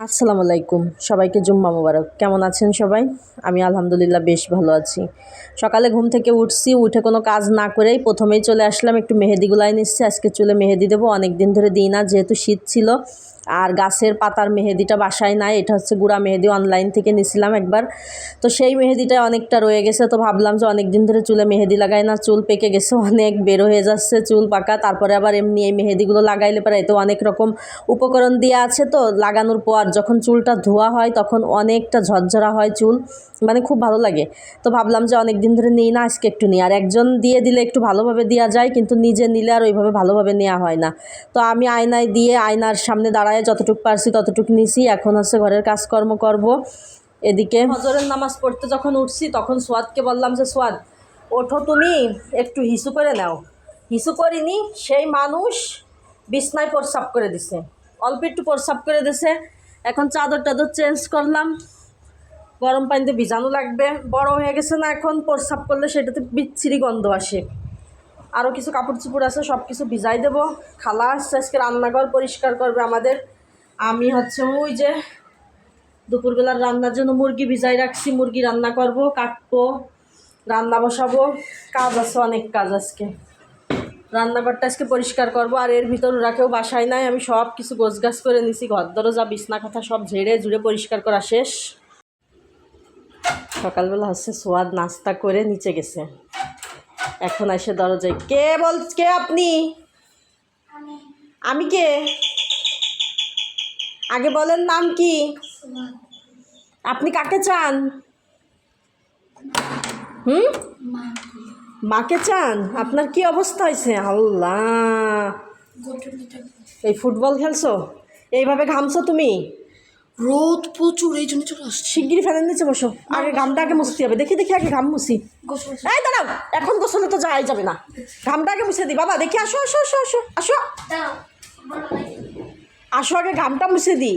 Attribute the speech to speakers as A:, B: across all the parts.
A: আসসালামু আলাইকুম, সবাইকে জুম্মা মোবারক। কেমন আছেন সবাই? আমি আলহামদুলিল্লাহ বেশ ভালো আছি। সকালে ঘুম থেকে উঠছি, উঠে কোনো কাজ না করেই প্রথমেই চলে আসলাম, একটু মেহেদি গুলাই নিচ্ছি। আজকে চুলে মেহেদি দেবো, অনেক দিন ধরে দিই না, যেহেতু শীত ছিল। আর গাছের পাতার মেহেদিটা বাসায় নাই, এটা হচ্ছে গুঁড়া মেহেদি, অনলাইন থেকে নিয়েছিলাম একবার। তো সেই মেহেদিটা অনেকটা রয়ে গেছে, তো ভাবলাম যে অনেক দিন ধরে চুলে মেহেদি লাগাই না, চুল পেকে গেছে, অনেক বের হয়ে যাচ্ছে চুল পাকা। তারপরে আবার এমনি এই মেহেদিগুলো লাগাইলে পরে এতে অনেক রকম উপকরণ দেওয়া আছে, তো লাগানোর পর যখন চুলটা ধোয়া হয় তখন অনেকটা ঝরঝরা হয় চুল, মানে খুব ভালো লাগে। তো ভাবলাম যে অনেক দিন ধরে নিই না, আজকে একটু নিই। আর একজন দিয়ে দিলে একটু ভালোভাবে দেওয়া যায়, কিন্তু নিজে নিলে আর ওইভাবে ভালোভাবে নেওয়া হয় না। তো আমি আয়নায় দিয়ে আয়নার সামনে দাঁড়ায় যতটুকু পারছি ততটুকু নিছি। এখন হচ্ছে ঘরের কাজকর্ম করব। এদিকে ফজরের নামাজ পড়তে যখন উঠছি তখন সোয়াদকে বললাম যে সোয়াদ, ওঠো, তুমি একটু হিসু করে নাও। হিসু করিনি, সেই মানুষ বিছনায় প্রস্রাব করে দিছে, অল্প একটু প্রস্রাব করে দিছে। এখন চাদর টাদর চেঞ্জ করলাম, গরম পানিতে ভিজানো লাগবে। বড় হয়ে গেছে না, এখন প্রস্রাব করলে সেটাতে বিচ্ছিরি গন্ধ আসে। আরও কিছু কাপড় চোপড় আছে, সব কিছু ভিজাই দেবো। খালা আসছে, আজকে রান্নাঘর পরিষ্কার করবে আমাদের। আমি হচ্ছে ওই যে দুপুরবেলার রান্নার জন্য মুরগি ভিজাই রাখছি, মুরগি রান্না করব, কাটবো, রান্না বসাবো। কাজ আছে, অনেক কাজ আজকে। রান্নাঘরটা আজকে পরিষ্কার করব। আর এর ভিতর ওরা কেউ বাসায় নাই, আমি সব কিছু গোছগাছ করে নিছি, ঘর দরজা বিছনা খাতা সব ঝেড়ে ঝুড়ে পরিষ্কার করা শেষ। সকালবেলা হচ্ছে সোয়াদ নাস্তা করে নিচে গেছে, এখন এসে দরজায়, কে আপনি? আমি কে? আগে বলেন নাম কি? আপনি কাকে চান? মাকে চান? আপনার কি অবস্থা হয়েছে? আল্লাহ, এই ফুটবল খেলছো, এইভাবে ঘামছো তুমি?
B: রোদ প্রচুর, এই জন্য চলে আসছে।
A: শিগগিরি ফ্যানের নিচে বসো, আগে ঘামটা আগে মুছতে হবে। দেখি দেখি, আগে ঘাম মুছি। এই দাঁড়াও, এখন গোসলে তো যাওয়াই যাবে না, ঘামটা আগে মুছে দিই। বাবা দেখি, আসো আসো আসো আসো আসো আসো, আগে ঘামটা মুছে দিই।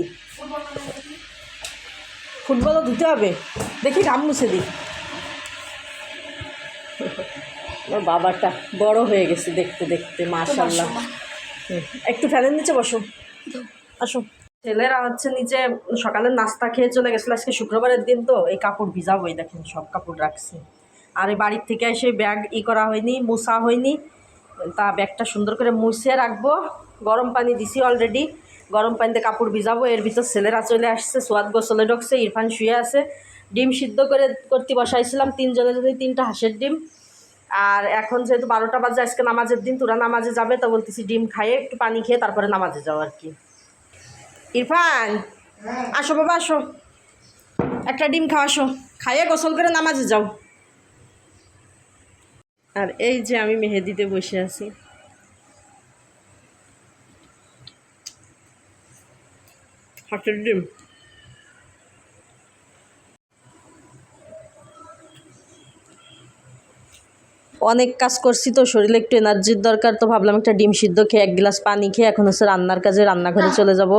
A: ফুটবলও ধুতে হবে, দেখি ঘাম মুছে দিই। আমার বাবাটা বড় হয়ে গেছে দেখতে দেখতে, মাশাআল্লাহ। একটু ফ্যানের নিচে বসো, আসো। ছেলেরা হচ্ছে নিচে সকালের নাস্তা খেয়ে চলে গেছিলো, আজকে শুক্রবারের দিন তো এই কাপড় ভিজাবো, এই দেখেন সব কাপড় রাখছি। আর এই বাড়ির থেকে এসে ব্যাগ করা হয়নি, মোছা হয়নি, তা ব্যাগটা সুন্দর করে মুছিয়ে রাখবো। গরম পানি দিছি অলরেডি, গরম পানিতে কাপড় ভিজাবো। এর ভিতর ছেলেরা চলে আসছে, সোয়াদ গোসলে ঢুকছে, ইরফান শুয়ে আছে। ডিম সিদ্ধ করতে বসাইছিলাম, 3 জনের জন্য 3টা হাঁসের ডিম। আর এখন যেহেতু 12টা বাজে, আজকে নামাজের দিন, তোরা নামাজে যাবে, তো বলতেছি ডিম খাইয়ে একটু পানি খেয়ে তারপরে নামাজে যাও আর কি। ইরফান আসো বাবা, আসো, একটা ডিম খাও, আসো, খাইয়ে গোসল করে নামাজে যাও। আর এই যে আমি মেহেদিতে বসে আছি। হাঁসের ডিম অনেক কাজ করছি তো, শরীরে একটু এনার্জির দরকার, তো ভাবলাম একটা ডিম সিদ্ধ খেয়ে 1 গ্লাস পানি খেয়ে এখন হচ্ছে রান্নার কাজে রান্নাঘরে চলে যাব।